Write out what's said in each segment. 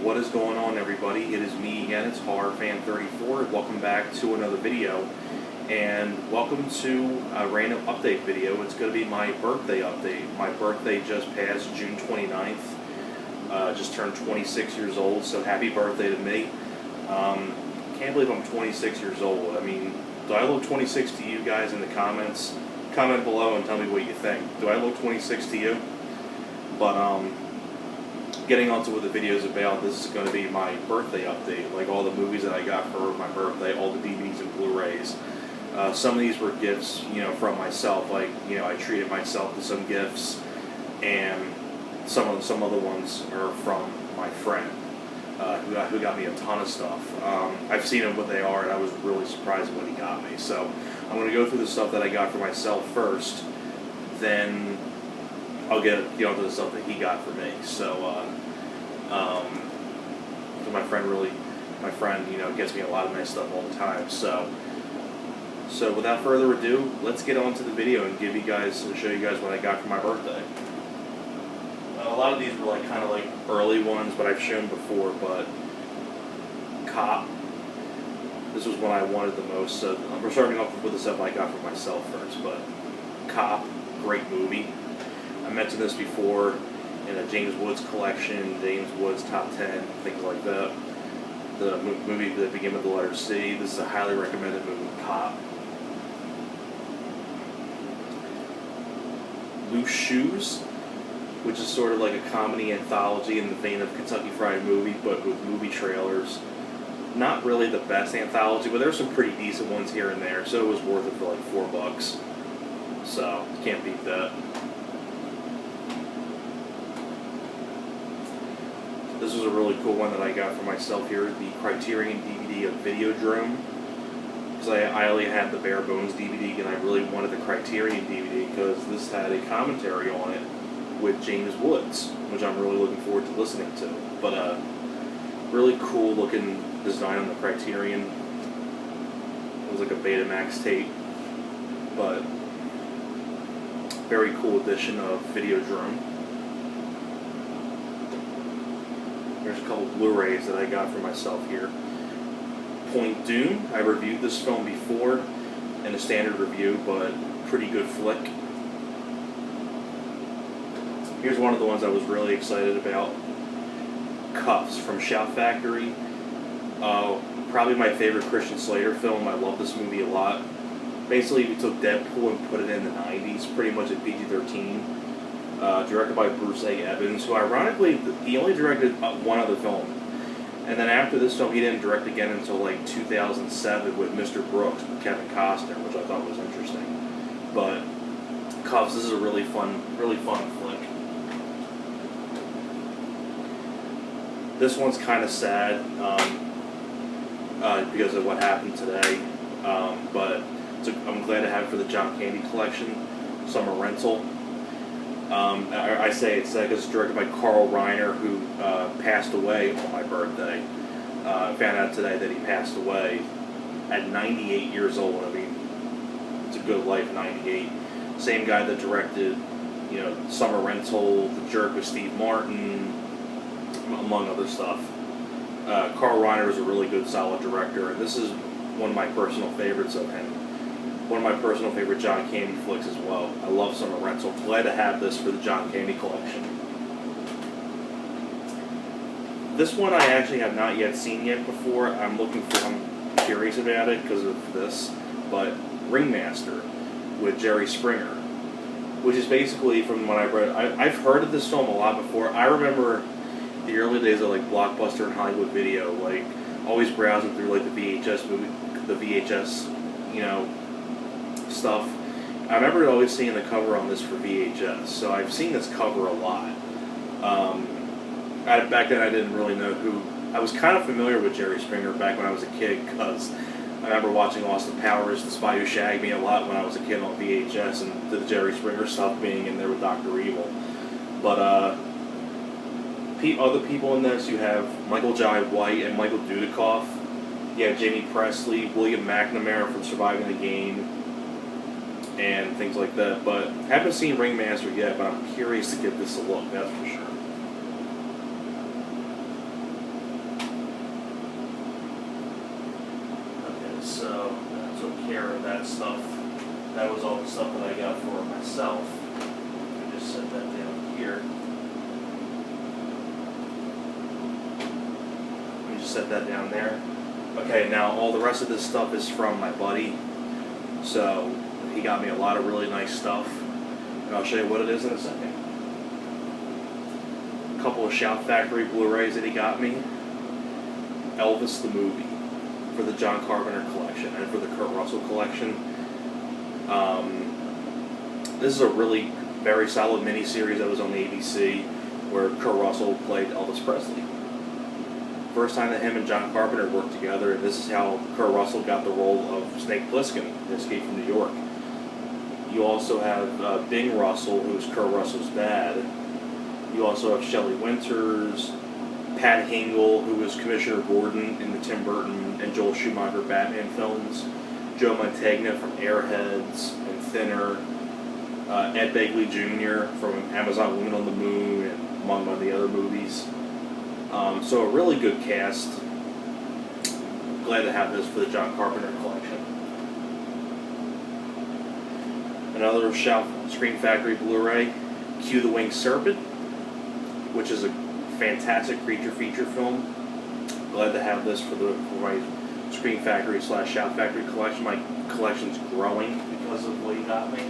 What is going on, everybody? It is me again. It's HorrorFan34. Welcome back to another video, and welcome to a random update video. It's going to be my birthday update. My birthday just passed June 29th. Just turned 26 years old, so happy birthday to me. Can't believe I'm 26 years old. I mean, do I look 26 to you guys in the comments? Comment below and tell me what you think. Do I look 26 to you? But, getting on to what the video is about, this is going to be my birthday update, like all the movies that I got for my birthday, all the DVDs and Blu-rays. Some of these were gifts, from myself, like, I treated myself to some gifts, and some other ones are from my friend, who got me a ton of stuff. I've seen them what they are, and I was really surprised at what he got me. So I'm going to go through the stuff that I got for myself first, then I'll get onto the stuff that he got for me. So, my friend, gets me a lot of nice stuff all the time. So without further ado, let's get on to the video and show you guys what I got for my birthday. A lot of these were kind of early ones, but I've shown before. But Cop, this was one I wanted the most. So we're starting off with the stuff I got for myself first. But Cop, great movie. I mentioned this before in a James Woods collection, James Woods Top 10, things like that. The movie that began with the letter C. This is a highly recommended movie, Cop. Loose Shoes, which is sort of like a comedy anthology in the vein of Kentucky Fried Movie, but with movie trailers. Not really the best anthology, but there's some pretty decent ones here and there, so it was worth it for $4. So, can't beat that. This was a really cool one that I got for myself here, the Criterion DVD of Videodrome. Because I only had the bare bones DVD, and I really wanted the Criterion DVD because this had a commentary on it with James Woods, which I'm really looking forward to listening to. But really cool looking design on the Criterion. It was like a Betamax tape, but very cool edition of Videodrome. There's a couple Blu-rays that I got for myself here. Point Doom, I reviewed this film before in a standard review, but pretty good flick. Here's one of the ones I was really excited about. Cuffs from Shout Factory. Probably my favorite Christian Slater film. I love this movie a lot. Basically, we took Deadpool and put it in the 90s, pretty much at PG-13. Directed by Bruce A. Evans, who ironically, he only directed one other film. And then after this film, he didn't direct again until 2007 with Mr. Brooks with Kevin Costner, which I thought was interesting. But Cuffs, this is a really fun flick. This one's kind of sad because of what happened today, but I'm glad to have it for the John Candy collection, Summer Rental. I say it's sad because it's directed by Carl Reiner, who passed away on my birthday. I found out today that he passed away at 98 years old. I mean, it's a good life, 98. Same guy that directed, Summer Rental, The Jerk with Steve Martin, among other stuff. Carl Reiner is a really good, solid director, and this is one of my personal favorites of him. One of my personal favorite John Candy flicks as well. I love Summer Rental. Glad to have this for the John Candy collection. This one I actually have not yet seen yet before. I'm curious about it because of this. But Ringmaster with Jerry Springer, which is basically, from what I've read, I've heard of this film a lot before. I remember the early days of Blockbuster and Hollywood Video, always browsing through the VHS, stuff. I remember always seeing the cover on this for VHS, so I've seen this cover a lot. Back then I didn't really know who. I was kind of familiar with Jerry Springer back when I was a kid, because I remember watching Austin Powers, The Spy Who Shagged Me a lot when I was a kid on VHS, and the Jerry Springer stuff being in there with Dr. Evil. But other people in this, you have Michael Jai White and Michael Dudikoff. You have Jamie Presley, William McNamara from Surviving the Game, and things like that. But haven't seen Ringmaster yet, but I'm curious to give this a look, that's for sure. care of that stuff. That was all the stuff that I got for myself. I just set that down here. Let me just set that down there. Okay, now all the rest of this stuff is from my buddy. So he got me a lot of really nice stuff. And I'll show you what it is in a second. A couple of Shout Factory Blu-rays that he got me. Elvis the movie for the John Carpenter collection and for the Kurt Russell collection. This is a really very solid miniseries that was on the ABC where Kurt Russell played Elvis Presley. First time that him and John Carpenter worked together, and this is how Kurt Russell got the role of Snake Plissken in Escape from New York. You also have Bing Russell, who's Kurt Russell's dad. You also have Shelley Winters, Pat Hingle, who was Commissioner Gordon in the Tim Burton and Joel Schumacher Batman films, Joe Mantegna from Airheads and Thinner, Ed Begley Jr. from Amazon Woman on the Moon, and among many other movies. So a really good cast. Glad to have this for the John Carpenter collection. Another Shout Screen Factory Blu-ray, Cue the Winged Serpent, which is a fantastic creature feature film. Glad to have this for my Screen Factory / Shout Factory collection. My collection's growing because of what he got me.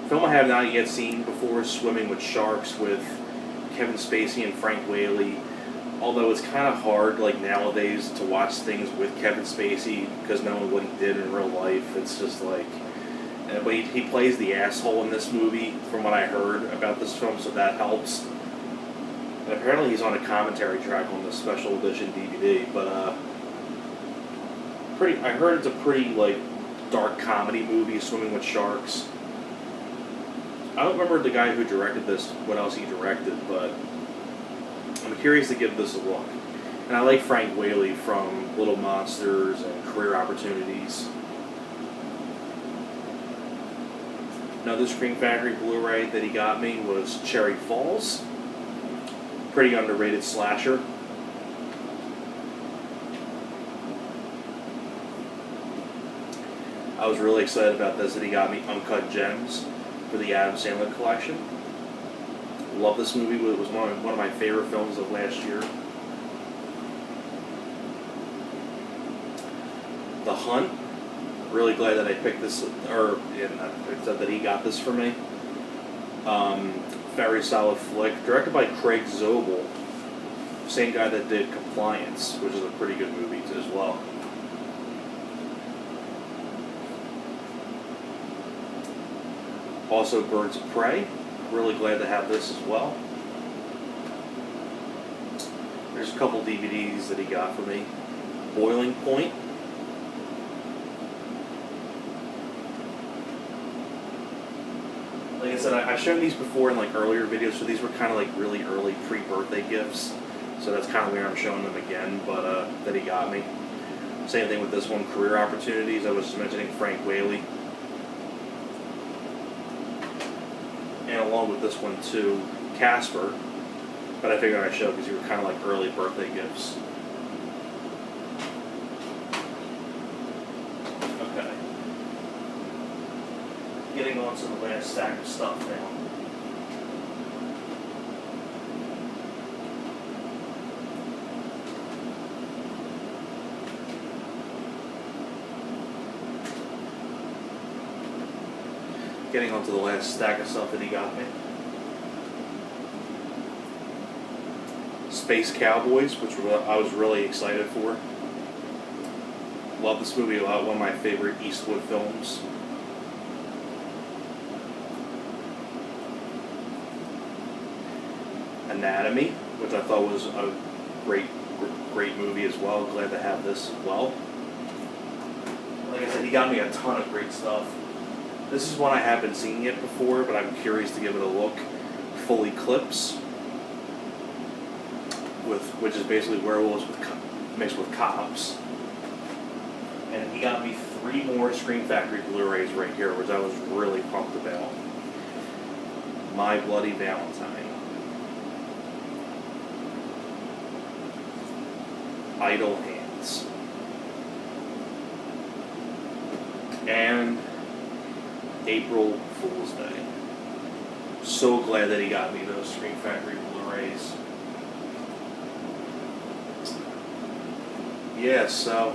Film I have not yet seen before is Swimming with Sharks with Kevin Spacey and Frank Whaley. Although it's kind of hard, like nowadays, to watch things with Kevin Spacey because knowing what he did in real life, it's just like. But he plays the asshole in this movie, from what I heard about this film, so that helps. And apparently he's on a commentary track on the special edition DVD. But I heard it's a pretty like dark comedy movie, Swimming with Sharks. I don't remember the guy who directed this, what else he directed, but I'm curious to give this a look. And I like Frank Whaley from Little Monsters and Career Opportunities. Another Screen Factory Blu-ray that he got me was Cherry Falls. Pretty underrated slasher. I was really excited about this, that he got me Uncut Gems for the Adam Sandler collection. Love this movie. It was one of my favorite films of last year. The Hunt. Really glad that I picked this, that he got this for me. Very solid flick. Directed by Craig Zobel. Same guy that did Compliance, which is a pretty good movie as well. Also Birds of Prey. Really glad to have this as well. There's a couple DVDs that he got for me. Boiling Point. Like I said, I've shown these before in like earlier videos, so these were kind of like really early pre-birthday gifts. So that's kind of where I'm showing them again, but that he got me. Same thing with this one, Career Opportunities. I was just mentioning Frank Whaley. And along with this one too, Casper. But I figured I'd show because you were kind of like early birthday gifts. Okay. Getting on to the last stack of stuff now. Getting onto the last stack of stuff that he got me. Space Cowboys, which I was really excited for. Love this movie a lot, one of my favorite Eastwood films. Anatomy, which I thought was a great movie as well. Glad to have this as well. Like I said, he got me a ton of great stuff. This is one I haven't seen yet before, but I'm curious to give it a look. Full Eclipse, which is basically werewolves mixed with cops. And he got me 3 more Screen Factory Blu-rays right here, which I was really pumped about. My Bloody Valentine. Idle Hands. And April Fool's Day. So glad that he got me those Scream Factory Blu-rays. Yeah, so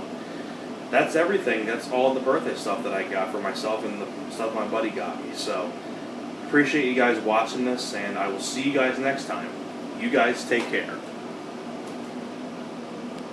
that's everything. That's all the birthday stuff that I got for myself and the stuff my buddy got me. So appreciate you guys watching this, and I will see you guys next time. You guys take care.